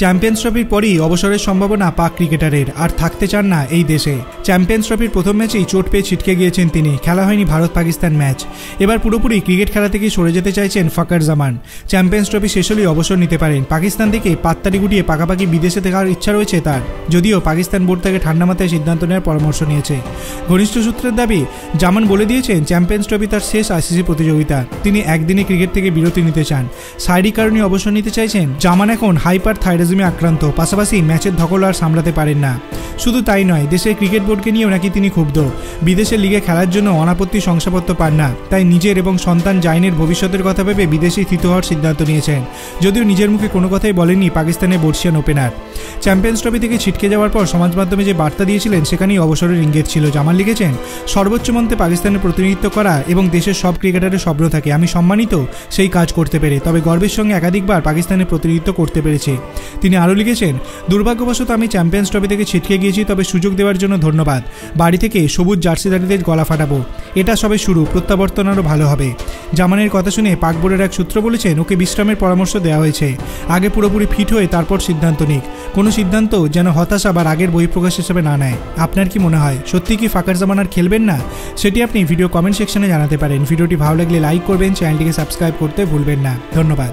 Champions ট্রফির পরই অবসরের সম্ভাবনা পাক ক্রিকেটারের, আর থাকতে চান না এই দেশে। চ্যাম্পিয়ন্স ট্রফির প্রথম ম্যাচেই চোট পেয়ে ছিটকে গিয়েছেন তিনি, খেলা হয়নি ভারত পাকিস্তান ম্যাচ। এবার পুরোপুরি ক্রিকেট খেলা থেকে সরে যেতে চাইছেন ফখর জামান। চ্যাম্পিয়ন্স ট্রফি শেষ হলেই অবসর নিতে পারেন। পাকিস্তান থেকে পাত্তারি গুটিয়ে পাকাপাকি বিদেশে থাকার ইচ্ছা রয়েছে তার, যদিও পাকিস্তান বোর্ড থেকে ঠান্ডা মাথায় সিদ্ধান্ত নেওয়ার পরামর্শ নিয়েছে। ঘনিষ্ঠ সূত্রের দাবি, জামান বলে দিয়েছেন চ্যাম্পিয়ন্স ট্রফি তার শেষ আইসিসি প্রতিযোগিতা। তিনি একদিনে ক্রিকেট থেকে বিরতি নিতে চান, শারীরিক কারণে অবসর নিতে চাইছেন। জামান এখন হাইপার থাইরয়েডিজমে আক্রান্ত, পাশাপাশি ম্যাচের ধকল আর সামলাতে পারেন না। শুধু তাই নয়, দেশের ক্রিকেট বোর্ডকে নিয়েও নাকি তিনি ক্ষুব্ধ। বিদেশের লিগে খেলার জন্য অনাপত্তি শংসাপত্র পান না, তাই নিজের এবং সন্তান জাইনের ভবিষ্যতের কথা ভেবে বিদেশে স্থিত হওয়ার সিদ্ধান্ত নিয়েছেন। যদিও নিজের মুখে কোনো কথাই বলেননি পাকিস্তানের বর্ষিয়ান ওপেনার। চ্যাম্পিয়ন্স ট্রফি থেকে ছিটকে যাওয়ার পর সমাজ মাধ্যমে যে বার্তা দিয়েছিলেন সেখানেই অবসরের ইঙ্গিত ছিল। জামান লিখেছেন, সর্বোচ্চ মঞ্চে পাকিস্তানের প্রতিনিধিত্ব করা এবং দেশের সব ক্রিকেটারের স্বপ্ন থাকে। আমি সম্মানিত সেই কাজ করতে পেরে, তবে গর্বের সঙ্গে একাধিকবার পাকিস্তানের প্রতিনিধিত্ব করতে পেরেছি। তিনি আরও লিখেছেন, দুর্ভাগ্যবশত আমি চ্যাম্পিয়ন্স ট্রফি থেকে ছিটকে গিয়েছি, তবে সুযোগ দেওয়ার জন্য ধন্যবাদ। বাড়ি থেকে সবুজ জার্সিধারীদের গলা ফাটাবো, এটা সবে শুরু, প্রত্যাবর্তন আরও ভালো হবে। জামানের কথা শুনে পাক বোর্ডের এক সূত্র বলেছেন, ওকে বিশ্রামের পরামর্শ দেওয়া হয়েছে, আগে পুরোপুরি ফিট হয়ে তারপর সিদ্ধান্ত নিক। কোনো সিদ্ধান্ত যেন হতাশা বা রাগের বহিঃপ্রকাশ হিসেবে না নেয়। আপনার কি মনে হয়, সত্যি কি ফখর জামান আর খেলবেন না? সেটি আপনি ভিডিও কমেন্ট সেকশনে জানাতে পারেন। ভিডিওটি ভালো লাগলে লাইক করবেন, চ্যানেলটিকে সাবস্ক্রাইব করতে ভুলবেন না। ধন্যবাদ।